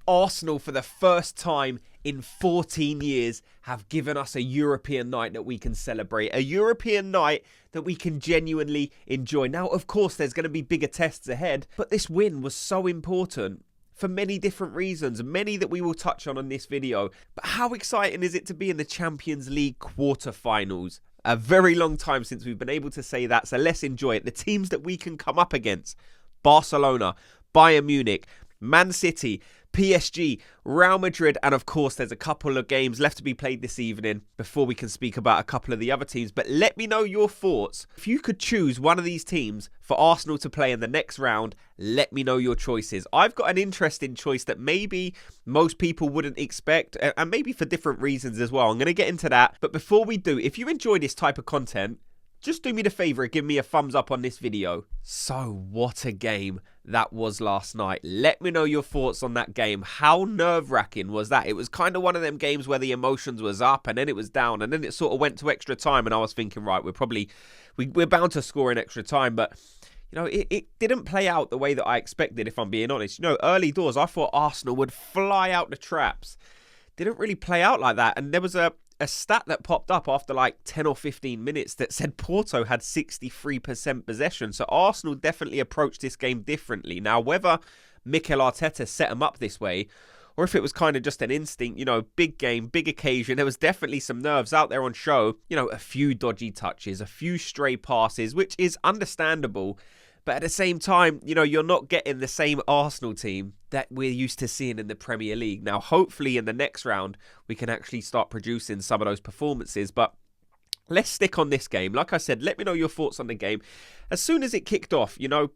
Arsenal, for the first time in 14 years, have given us a European night that we can celebrate. A European night that we can genuinely enjoy. Now, of course, there's going to be bigger tests ahead, but this win was so important for many different reasons, many that we will touch on this video. But how exciting is it to be in the Champions League quarterfinals? A very long time since we've been able to say that, so let's enjoy it. The teams that we can come up against: Barcelona, Bayern Munich, Man City, PSG, Real Madrid, and of course there's a couple of games left to be played this evening before we can speak about a couple of the other teams. But let me know your thoughts. If you could choose one of these teams for Arsenal to play in the next round, let me know your choices. I've got an interesting choice that maybe most people wouldn't expect, and maybe for different reasons as well. I'm going to get into that. But before we do, if you enjoy this type of content, just do me the favour and give me a thumbs up on this video. So what a game that was last night. Let me know your thoughts on that game. How nerve-wracking was that? It was kind of one of them games where the emotions was up and then it was down and then it sort of went to extra time and I was thinking, right, we're bound to score in extra time. But, you know, it didn't play out the way that I expected, if I'm being honest. You know, early doors, I thought Arsenal would fly out the traps. Didn't really play out like that. And there was a stat that popped up after like 10 or 15 minutes that said Porto had 63% possession. So Arsenal definitely approached this game differently. Now, whether Mikel Arteta set them up this way or if it was kind of just an instinct, you know, big game, big occasion, there was definitely some nerves out there on show. You know, a few dodgy touches, a few stray passes, which is understandable. But at the same time, you know, you're not getting the same Arsenal team that we're used to seeing in the Premier League. Now, hopefully in the next round, we can actually start producing some of those performances. But let's stick on this game. Like I said, let me know your thoughts on the game. As soon as it kicked off, you know,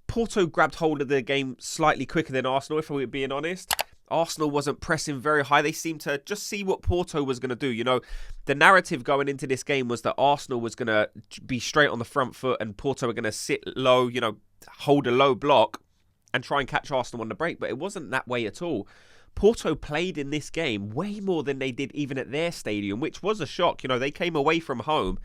Porto grabbed hold of the game slightly quicker than Arsenal, if we're being honest. Arsenal wasn't pressing very high. They seemed to just see what Porto was going to do. You know, the narrative going into this game was that Arsenal was going to be straight on the front foot and Porto were going to sit low, you know, hold a low block and try and catch Arsenal on the break. But it wasn't that way at all. Porto played in this game way more than they did even at their stadium, which was a shock. You know, they came away from home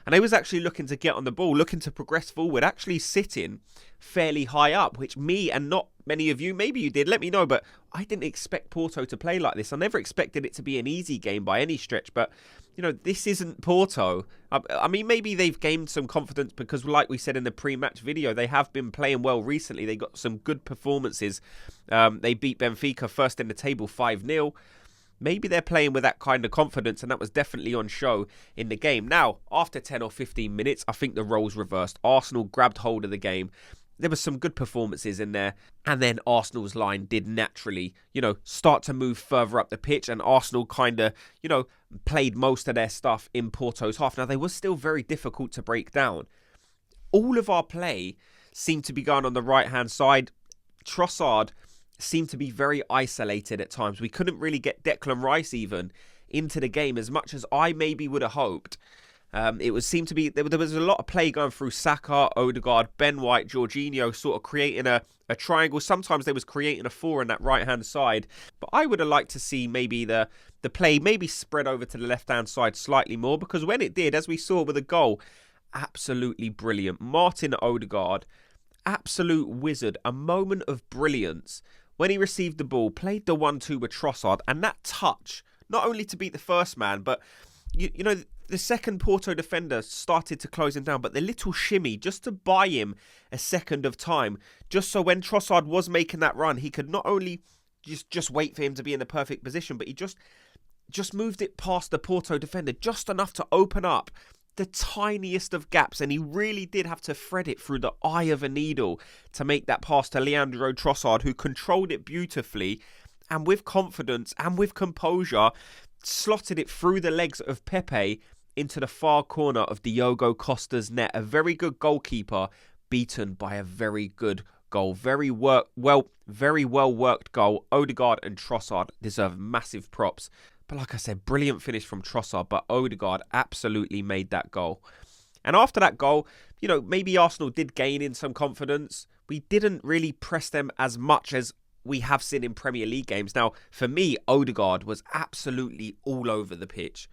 and they was actually looking to get on the ball, looking to progress forward, actually sitting fairly high up, which me and not many of you, maybe you did, let me know, but I didn't expect Porto to play like this. I never expected it to be an easy game by any stretch, but, you know, this isn't Porto. I mean, maybe they've gained some confidence because, like we said in the pre-match video, they have been playing well recently. They got some good performances. They beat Benfica first in the table 5-0. Maybe they're playing with that kind of confidence, and that was definitely on show in the game. Now, after 10 or 15 minutes, I think the roles reversed. Arsenal grabbed hold of the game. There was some good performances in there. And then Arsenal's line did naturally, you know, start to move further up the pitch. And Arsenal kind of, you know, played most of their stuff in Porto's half. Now, they were still very difficult to break down. All of our play seemed to be going on the right-hand side. Trossard seemed to be very isolated at times. We couldn't really get Declan Rice even into the game as much as I maybe would have hoped. Seemed to be there was a lot of play going through Saka, Odegaard, Ben White, Jorginho, sort of creating a triangle. Sometimes they was creating a four on that right hand side. But I would have liked to see maybe the play maybe spread over to the left hand side slightly more, because when it did, as we saw with a goal, absolutely brilliant. Martin Odegaard, absolute wizard, a moment of brilliance. When he received the ball, played the 1-2 with Trossard, and that touch, not only to beat the first man, but you know, the second Porto defender started to close him down, but the little shimmy just to buy him a second of time, just so when Trossard was making that run, he could not only just wait for him to be in the perfect position, but he just moved it past the Porto defender just enough to open up the tiniest of gaps, and he really did have to thread it through the eye of a needle to make that pass to Leandro Trossard, who controlled it beautifully and with confidence and with composure slotted it through the legs of Pepe into the far corner of Diogo Costa's net. A very good goalkeeper beaten by a very good goal. Very well worked goal. Odegaard and Trossard deserve massive props. But like I said, brilliant finish from Trossard, but Odegaard absolutely made that goal. And after that goal, you know, maybe Arsenal did gain in some confidence. We didn't really press them as much as we have seen in Premier League games. Now, for me, Odegaard was absolutely all over the pitch.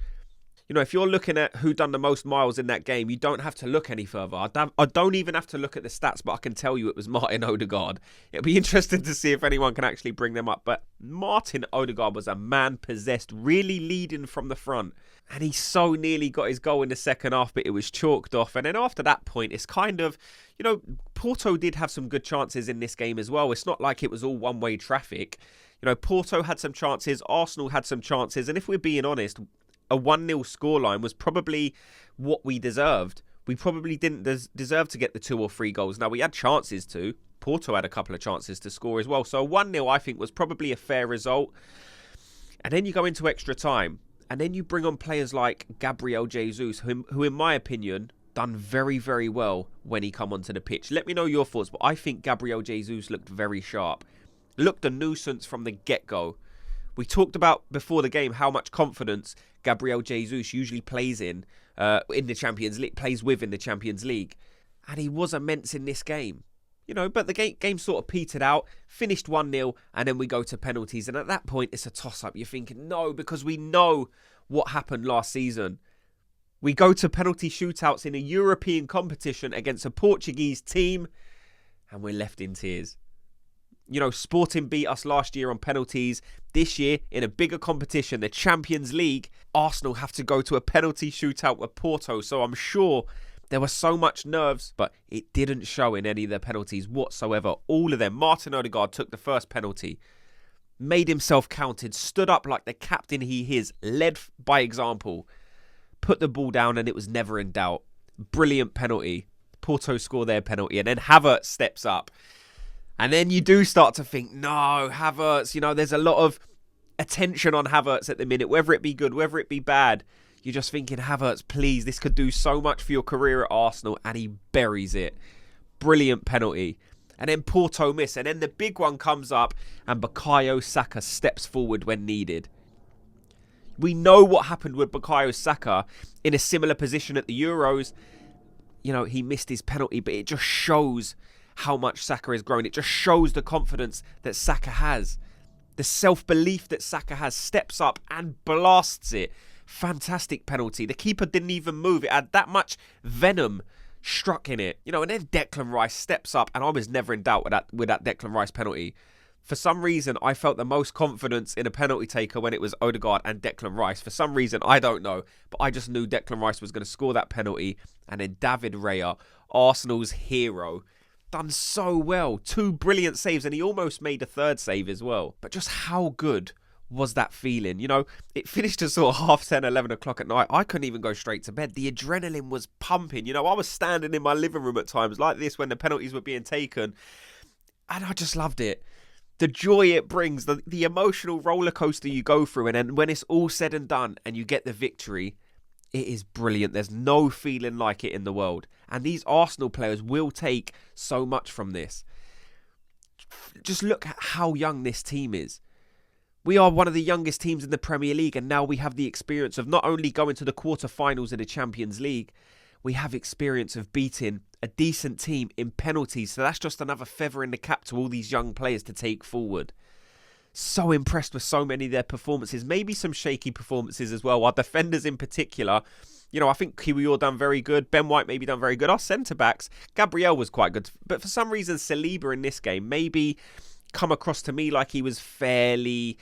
If you're looking at who done the most miles in that game, you don't have to look any further. I don't even have to look at the stats, but I can tell you it was Martin Odegaard. It'll be interesting to see if anyone can actually bring them up. But Martin Odegaard was a man possessed, really leading from the front. And he so nearly got his goal in the second half, but it was chalked off. And then after that point, it's kind of, Porto did have some good chances in this game as well. It's not like it was all one-way traffic. Porto had some chances, Arsenal had some chances. And if we're being honest, a 1-0 scoreline was probably what we deserved. We probably didn't deserve to get the 2 or 3 goals. Now, we had chances to. Porto had a couple of chances to score as well. So 1-0, I think, was probably a fair result. And then you go into extra time. And then you bring on players like Gabriel Jesus, who in my opinion, done very, very well when he come onto the pitch. Let me know your thoughts, but I think Gabriel Jesus looked very sharp. Looked a nuisance from the get-go. We talked about before the game how much confidence Gabriel Jesus usually plays in the Champions League, plays with in the Champions League. And he was immense in this game. But the game sort of petered out, finished 1-0, and then we go to penalties. And at that point, it's a toss-up. You're thinking, no, because we know what happened last season. We go to penalty shootouts in a European competition against a Portuguese team, and we're left in tears. Sporting beat us last year on penalties. This year, in a bigger competition, the Champions League, Arsenal have to go to a penalty shootout with Porto. So I'm sure there was so much nerves, but it didn't show in any of the penalties whatsoever. All of them. Martin Odegaard took the first penalty, made himself counted, stood up like the captain he is, led by example, put the ball down, and it was never in doubt. Brilliant penalty. Porto score their penalty, and then Havertz steps up. And then you do start to think, no, Havertz, there's a lot of attention on Havertz at the minute, whether it be good, whether it be bad. You're just thinking, Havertz, please, this could do so much for your career at Arsenal. And he buries it. Brilliant penalty. And then Porto miss. And then the big one comes up and Bukayo Saka steps forward when needed. We know what happened with Bukayo Saka in a similar position at the Euros. He missed his penalty, but it just shows how much Saka has grown. It just shows the confidence that Saka has. The self-belief that Saka has, steps up and blasts it. Fantastic penalty. The keeper didn't even move. It had that much venom struck in it. And then Declan Rice steps up, and I was never in doubt with that Declan Rice penalty. For some reason, I felt the most confidence in a penalty taker when it was Odegaard and Declan Rice. For some reason, I don't know, but I just knew Declan Rice was going to score that penalty. And then David Raya, Arsenal's hero, done so well. 2 brilliant saves, and he almost made a 3rd save as well. But just how good was that feeling? It finished at sort of 10:30, 11 o'clock at night. I couldn't even go straight to bed. The adrenaline was pumping. I was standing in my living room at times like this when the penalties were being taken, and I just loved it. The joy it brings, the emotional roller coaster you go through, and then when it's all said and done and you get the victory, it is brilliant. There's no feeling like it in the world. And these Arsenal players will take so much from this. Just look at how young this team is. We are one of the youngest teams in the Premier League, and now we have the experience of not only going to the quarterfinals of the Champions League, we have experience of beating a decent team in penalties. So that's just another feather in the cap to all these young players to take forward. So impressed with so many of their performances. Maybe some shaky performances as well. Our defenders in particular, I think Kiwior done very good. Ben White maybe done very good. Our centre-backs, Gabriel was quite good. But for some reason, Saliba in this game maybe come across to me like he was fairly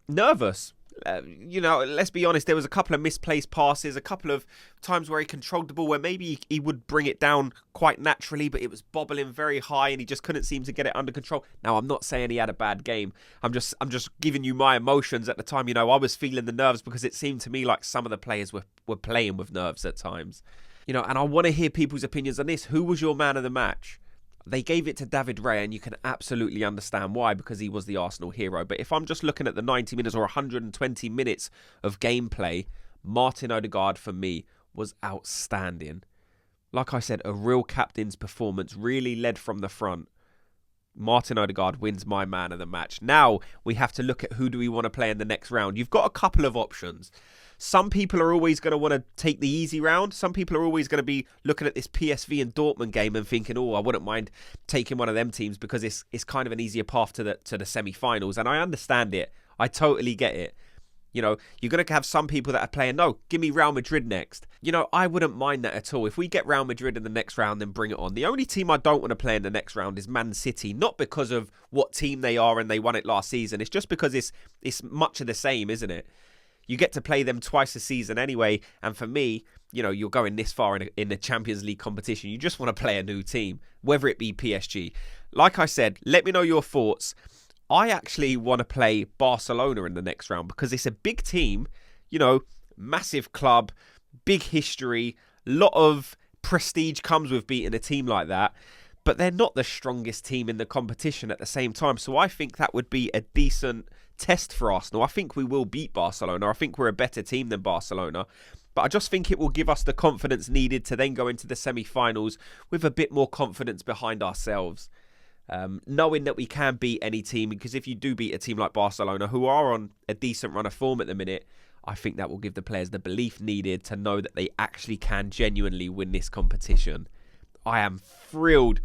nervous. Let's be honest, there was a couple of misplaced passes, a couple of times where he controlled the ball where maybe he would bring it down quite naturally, but it was bobbling very high and he just couldn't seem to get it under control. Now, I'm not saying he had a bad game. I'm just giving you my emotions at the time. I was feeling the nerves because it seemed to me like some of the players were playing with nerves at times. And I want to hear people's opinions on this. Who was your man of the match? They gave it to David Raya, and you can absolutely understand why, because he was the Arsenal hero. But if I'm just looking at the 90 minutes or 120 minutes of gameplay, Martin Odegaard, for me, was outstanding. Like I said, a real captain's performance, really led from the front. Martin Odegaard wins my man of the match. Now we have to look at who do we want to play in the next round. You've got a couple of options. Some people are always going to want to take the easy round. Some people are always going to be looking at this PSV and Dortmund game and thinking, oh, I wouldn't mind taking one of them teams because it's kind of an easier path to the semi-finals. And I understand it. I totally get it. You know, you're going to have some people that are playing, no, give me Real Madrid next. You know, I wouldn't mind that at all. If we get Real Madrid in the next round, then bring it on. The only team I don't want to play in the next round is Man City. Not because of what team they are and they won it last season. It's just because it's much of the same, isn't it? You get to play them twice a season anyway. And for me, you know, you're going this far in the Champions League competition. You just want to play a new team, whether it be PSG. Like I said, let me know your thoughts. I actually want to play Barcelona in the next round because it's a big team, you know, massive club, big history, lot of prestige comes with beating a team like that, but they're not the strongest team in the competition at the same time. So I think that would be a decent test for Arsenal. I think we will beat Barcelona. I think we're a better team than Barcelona, but I just think it will give us the confidence needed to then go into the semi-finals with a bit more confidence behind ourselves. Knowing that we can beat any team, because if you do beat a team like Barcelona, who are on a decent run of form at the minute, I think that will give the players the belief needed to know that they actually can genuinely win this competition. I am thrilled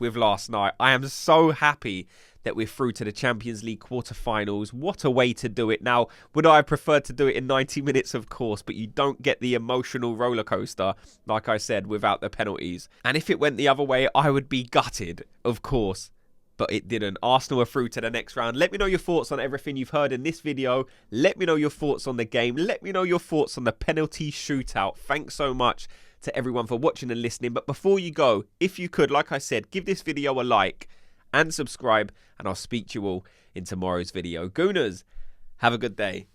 with last night. I am so happy that we're through to the Champions League quarterfinals. What a way to do it. Now, would I have preferred to do it in 90 minutes? Of course, but you don't get the emotional roller coaster, like I said, without the penalties. And if it went the other way, I would be gutted, of course. But it didn't. Arsenal are through to the next round. Let me know your thoughts on everything you've heard in this video. Let me know your thoughts on the game. Let me know your thoughts on the penalty shootout. Thanks so much to everyone for watching and listening. But before you go, if you could, like I said, give this video a like and subscribe. And I'll speak to you all in tomorrow's video. Gooners, have a good day.